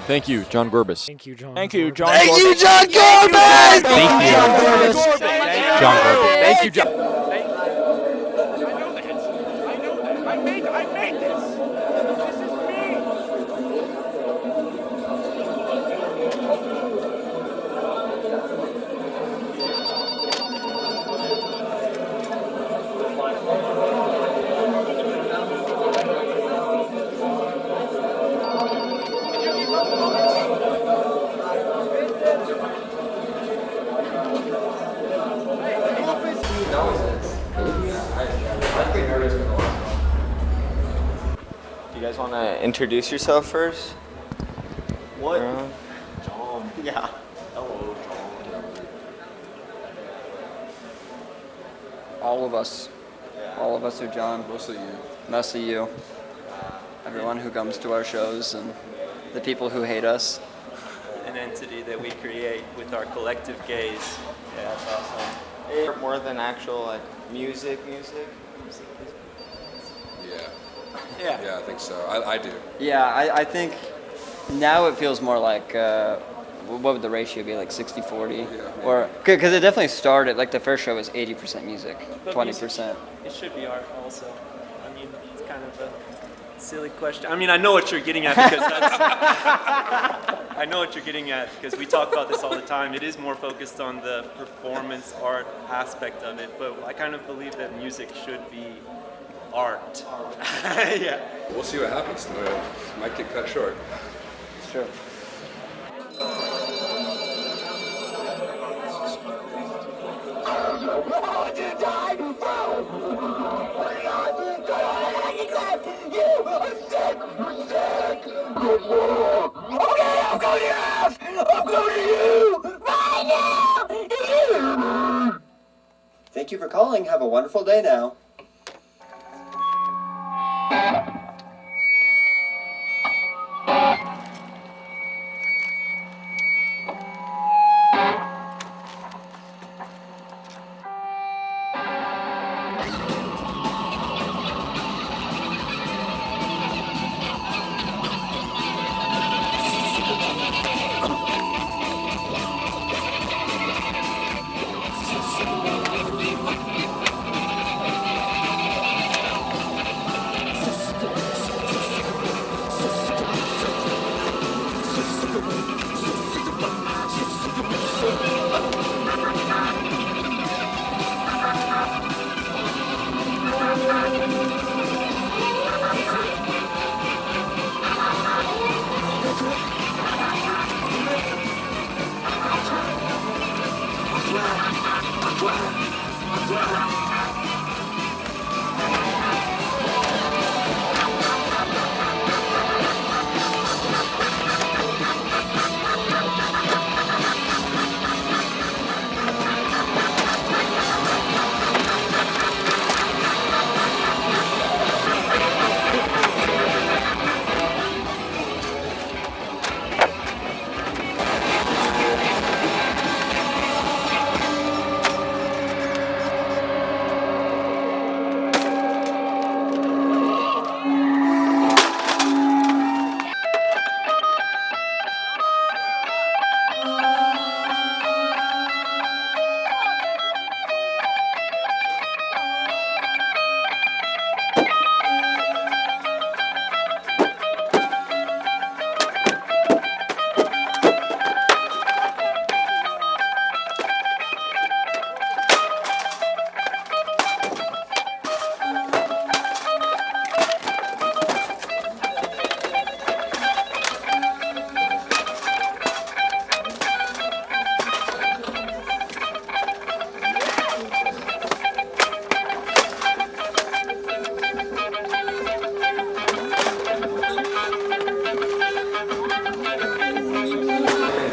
Thank you, John Gorbus. Thank you, John. Thank you, John. Thank Gorbus. you, John Gorbus! Thank you, John Gorbus. John Gorbus. Thank you, John. I know that. I made this. This is me. You guys want to introduce yourself first? What? John. Yeah. Hello, John. All of us. Yeah. All of us are John. Mostly you. Mostly you. Everyone who comes to our shows and the people who hate us. An entity that we create with our collective gaze. Yeah, that's awesome. More than actual like music. Yeah. Yeah, I think so. I do. Yeah, I think now it feels more like, what would the ratio be, like 60-40? Yeah, Or, because it definitely started, like the first show was 80% music, But 20%. music, it should be art also. I mean, it's kind of a silly question. I mean, I know what you're getting at because that's... I know what you're getting at because we talk about this all the time. It is more focused on the performance art aspect of it, but I kind of believe that music should be art. Yeah. We'll see what happens tonight. Might get cut short. It's true. Thank you for calling. Have a wonderful day now.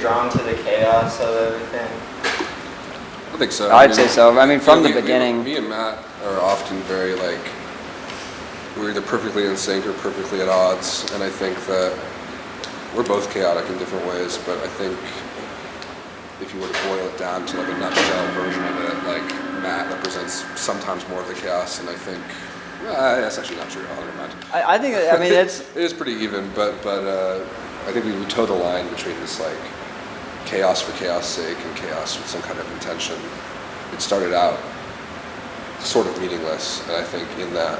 Drawn to the chaos of everything. I think so. I'd say so. I mean, from the beginning. Me and Matt are often very like, we're either perfectly in sync or perfectly at odds, and I think that we're both chaotic in different ways, but I think if you were to boil it down to like a nutshell version of it, like Matt represents sometimes more of the chaos, and I think that's actually not true. Never mind. I think, I mean, it's... It is pretty even, but I think we toe the line between this like chaos for chaos sake and chaos with some kind of intention. It started out sort of meaningless, and I think in that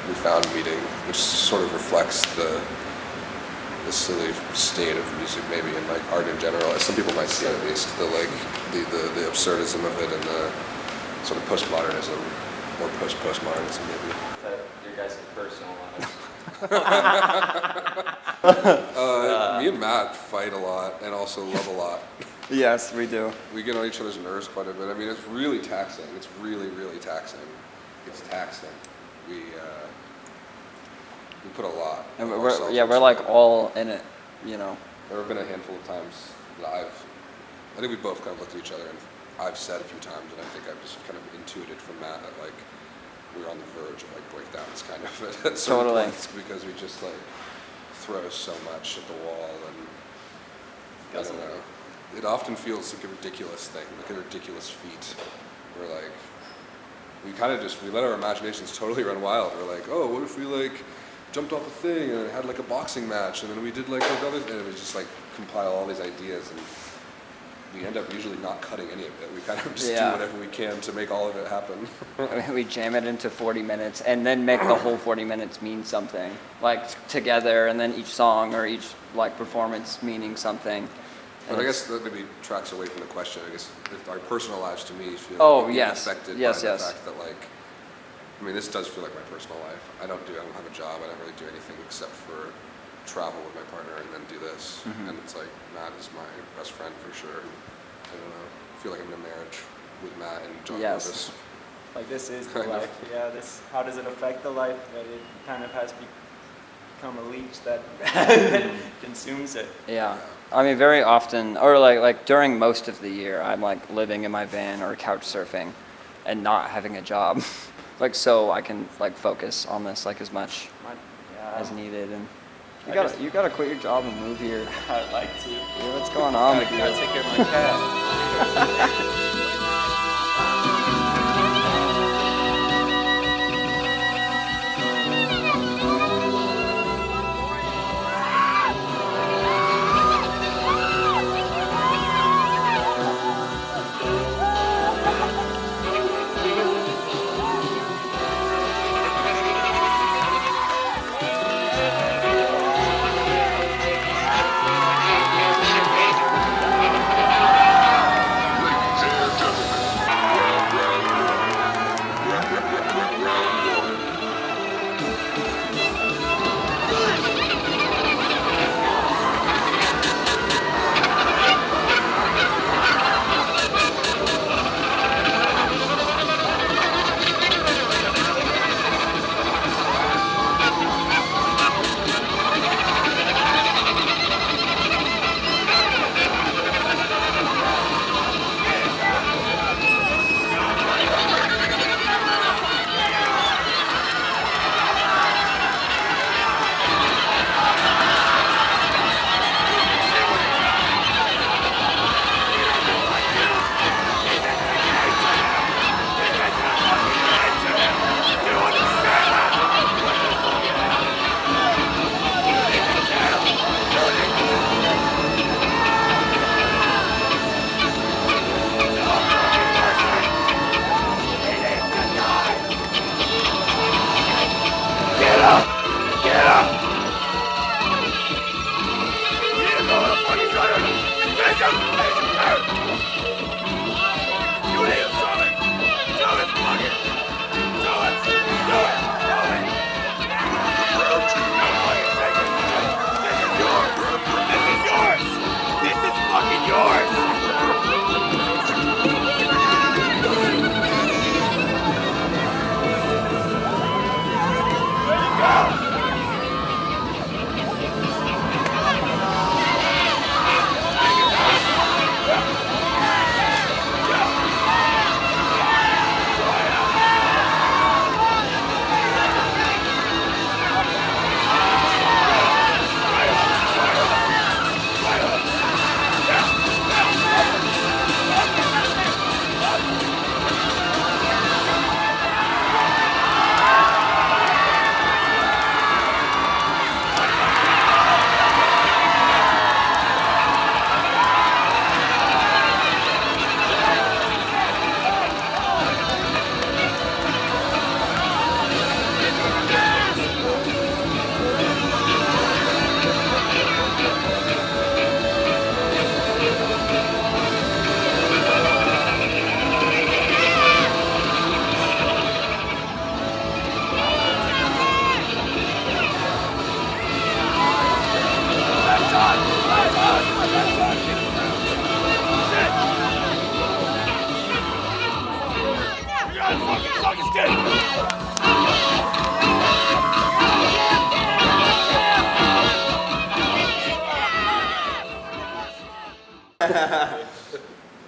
we found meaning, which sort of reflects the silly state of music, maybe, and like art in general, as some people might see it at least, the absurdism of it and the sort of postmodernism, or postmodernism maybe. Your guys' personal lives. Me and Matt fight a lot and also love a lot. Yes, we do. We get on each other's nerves quite a bit. I mean, it's really taxing. It's really, really taxing. It's taxing. We put a lot. And of we're ourselves we're into like it. all in it, you know. There have been a handful of times that I think we both kind of looked at each other, and I've said a few times, and I think I've just kind of intuited from Matt that like we're on the verge of like breakdowns, kind of at certain Totally. points, because we just like throw so much at the wall, and I don't know. It often feels like a ridiculous thing, like a ridiculous feat. We're like, we let our imaginations totally run wild. We're like, oh, what if we like jumped off a thing and had like a boxing match, and then we did like another, and we just like compile all these ideas, and we end up usually not cutting any of it. We kind of just do whatever we can to make all of it happen. We jam it into 40 minutes and then make the whole 40 minutes mean something, like together, and then each song or each like performance meaning something. But I guess that maybe tracks away from the question. I guess if our personal lives to me feel affected by the fact that like, I mean, this does feel like my personal life. I don't have a job. I don't really do anything except for travel with my partner and then do this. Mm-hmm. And it's like, Matt is my best friend for sure. I don't know. I feel like I'm in a marriage with Matt and John Gorbus. Like this is the Kind of. life. Yeah. How does it affect the life? That it kind of has become a leech that consumes it. Yeah. I mean, very often, or like during most of the year, I'm like living in my van or couch surfing and not having a job. Like, so I can like focus on this like as much as needed. And you gotta quit your job and move here. I'd like to. Yeah, what's going on with you? Gotta take care of my cat.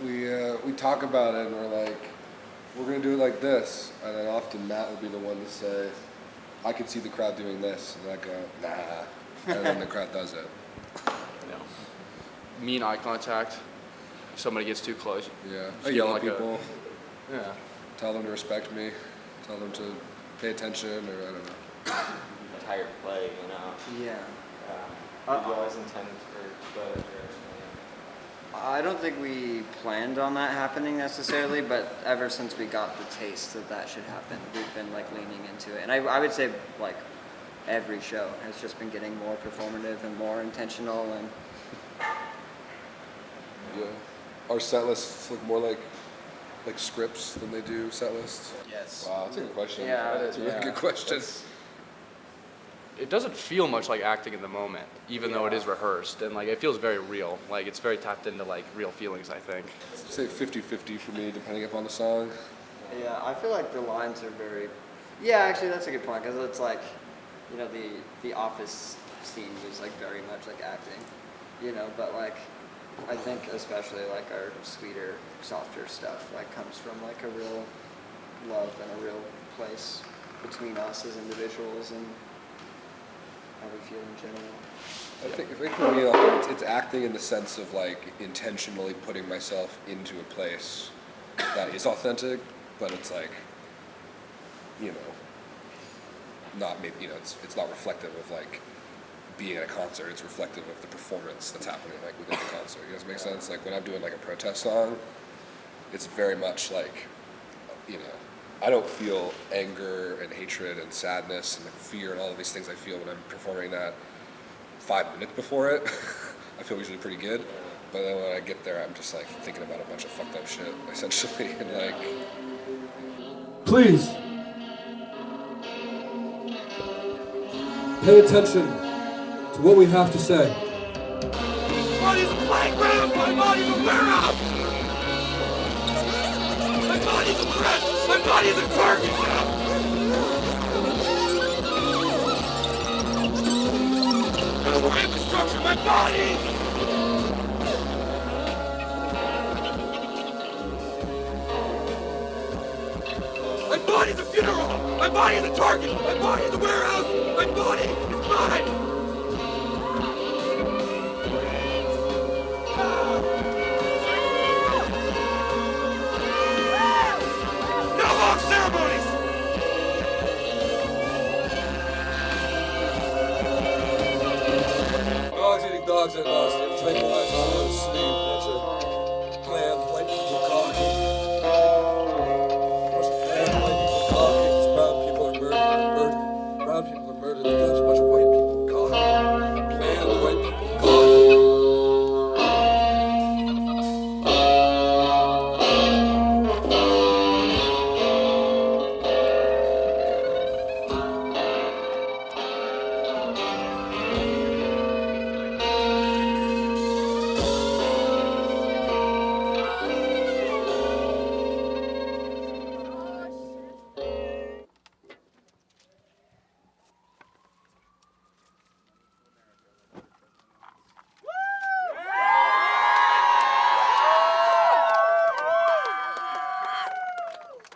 we talk about it and we're like, we're gonna do it like this, and then often Matt will be the one to say, I could see the crowd doing this, and I go, nah, and then the crowd does it. No. Mean eye contact. If somebody gets too close. Yeah, I feel yell at like people, Yeah. tell them to respect me, tell them to pay attention, or I don't know. Entire play, you know. Yeah. Did you always intend for good or? I don't think we planned on that happening necessarily, but ever since we got the taste that that should happen, we've been like leaning into it. And I would say like every show has just been getting more performative and more intentional. And Yeah, our set lists look more like scripts than they do set lists. Yes. Wow, that's a good question. Yeah, That's a really good question. It doesn't feel much like acting in the moment, even though it is rehearsed, and like it feels very real. Like it's very tapped into like real feelings, I think. Say 50-50 for me, depending upon the song. yeah, I feel like the lines are very. Yeah, actually, that's a good point because it's like, you know, the office scene was like very much like acting, you know, but like I think especially like our sweeter, softer stuff like comes from like a real love and a real place between us as individuals and how we feel in general. I think for me, like, it's acting in the sense of like intentionally putting myself into a place that is authentic, but it's like, you know, not maybe, you know, it's not reflective of like being at a concert. It's reflective of the performance that's happening like within the concert. You guys make sense? Like when I'm doing like a protest song, it's very much like, you know, I don't feel anger and hatred and sadness and like fear and all of these things I feel when I'm performing that 5 minutes before it. I feel usually pretty good, but then when I get there, I'm just like thinking about a bunch of fucked up shit, essentially, and like. Please pay attention to what we have to say. My body's a playground! My body's a warehouse! My body's a threat! My body's a target! My infrastructure, my body! My body's a funeral! My body's a target! My body's a warehouse! My body is mine! No long ceremonies! Dogs eating dogs at last. Tranquilizers on sleep. That's a planned white people cocky. Bunch of planned white people cocky. Because brown people are murdered. Brown people are murdered because there's a bunch of white people cocky. Planned white people cocky.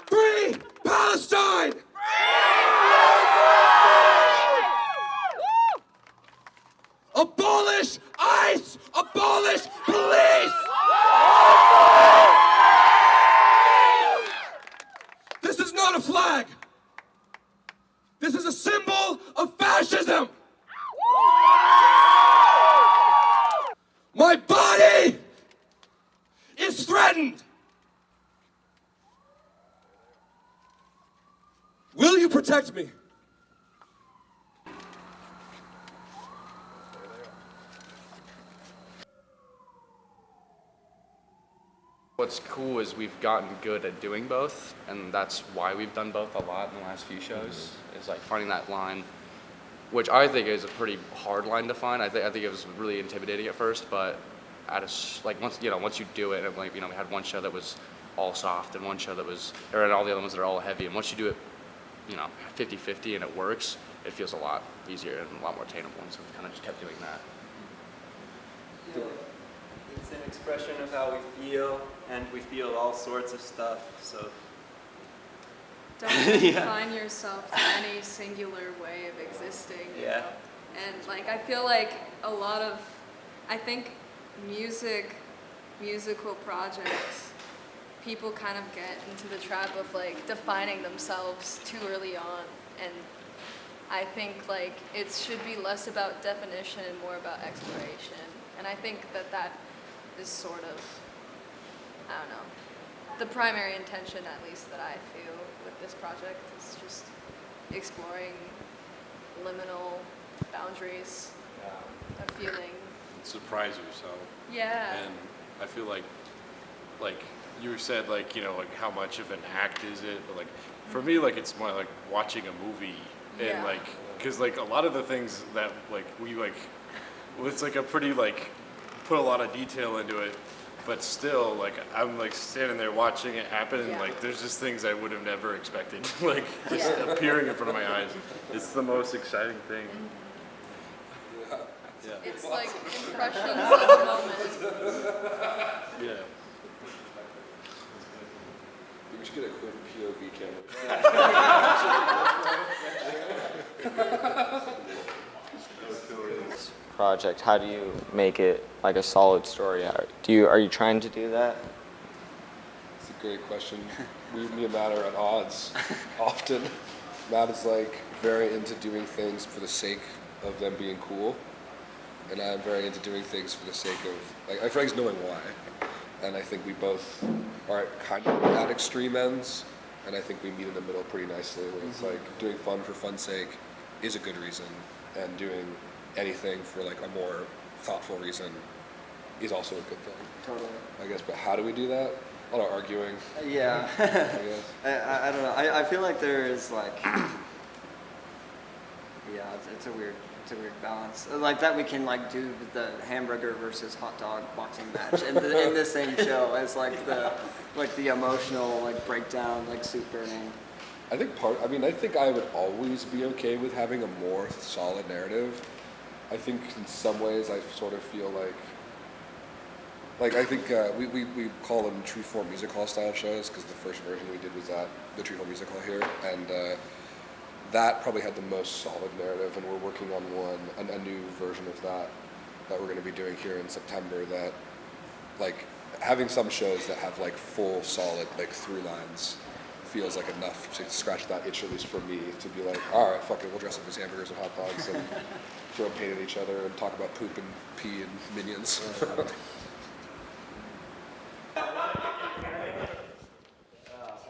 Free Palestine! Abolish ICE! Abolish police! This is not a flag. This is a symbol of fascism. My body is threatened. Will you protect me? What's cool is we've gotten good at doing both, and that's why we've done both a lot in the last few shows, is like finding that line, which I think is a pretty hard line to find. I think it was really intimidating at first, but once you do it, and like, you know, we had one show that was all soft and one show that was, and all the other ones that are all heavy, and once you do it, you know, 50-50 and it works, it feels a lot easier and a lot more attainable, and so we kind of just kept doing that. It's an expression of how we feel, and we feel all sorts of stuff. So don't confine yourself to any singular way of existing. You Yeah. know? And like I feel like I think musical projects, people kind of get into the trap of like defining themselves too early on, and I think like it should be less about definition and more about exploration. And I think that is sort of, I don't know, the primary intention, at least, that I feel with this project is just exploring liminal boundaries of feeling. Surprise yourself. Yeah. And I feel like you said, like, you know, like how much of an act is it? But like for me, like it's more like watching a movie, and Yeah. like because like a lot of the things that like we like, well, it's like a pretty like put a lot of detail into it, but still like I'm like standing there watching it happen, and Yeah. like there's just things I would have never expected, like just appearing in front of my eyes. It's the most exciting thing. Yeah. It's like impressions of the moment. Yeah. We should get a quick POV camera. Project, how do you make it like a solid story? Are you trying to do that? It's a great question. Me and Matt are at odds often. Matt is like very into doing things for the sake of them being cool, and I'm very into doing things for the sake of like I feel like knowing why. And I think we both are kind of at extreme ends, and I think we meet in the middle pretty nicely. Where it's like doing fun for fun's sake is a good reason, and doing anything for like a more thoughtful reason is also a good thing. Totally. I guess, but how do we do that? A lot of arguing. Yeah. I guess. I don't know. I feel like there is like, yeah, it's a weird balance. Like that we can like do the hamburger versus hot dog boxing match in the same show as like the emotional like breakdown, like soup burning. I think I think I would always be okay with having a more solid narrative. I think in some ways I sort of feel like I think we call them true form music hall style shows because the first version we did was at the true form music hall here, and that probably had the most solid narrative, and we're working on a new version of that we're going to be doing here in September. That like having some shows that have like full solid like through lines feels like enough to scratch that itch, at least for me, to be like, all right, fuck it, we'll dress up as hamburgers and hot dogs and throw paint at each other and talk about poop and pee and minions.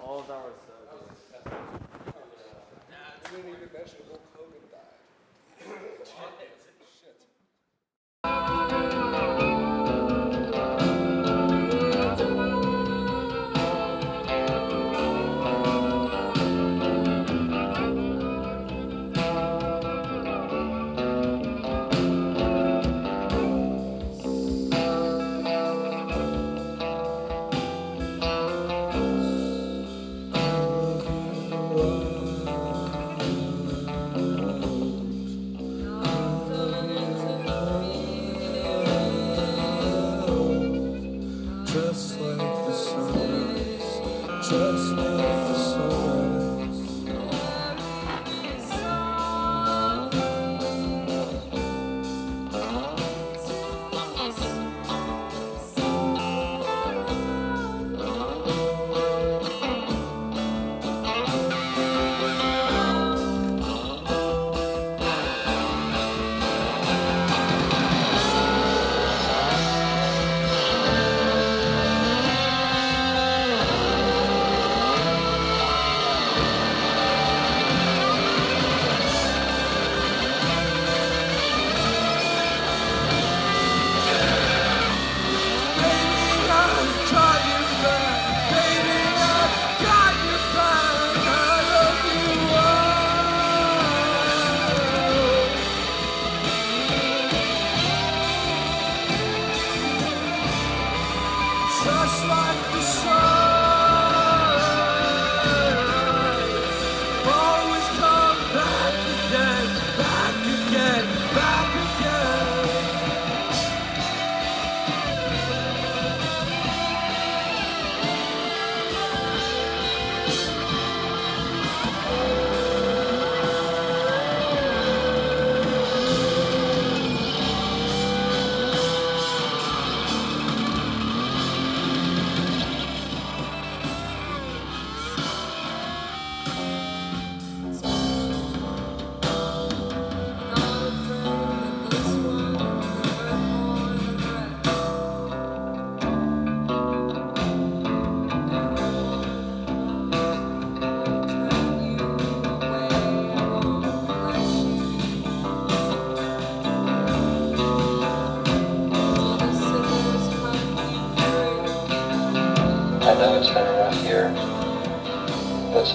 All of that was so good. I didn't even mention Hulk Hogan died. Shit.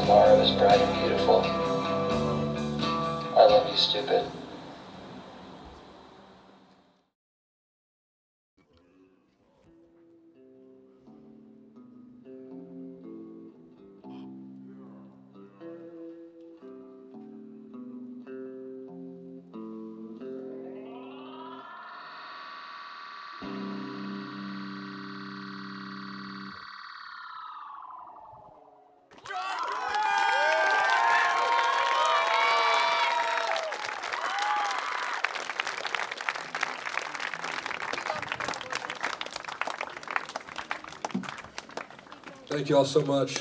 tomorrow is bright and beautiful. I love you, stupid. Thank you all so much.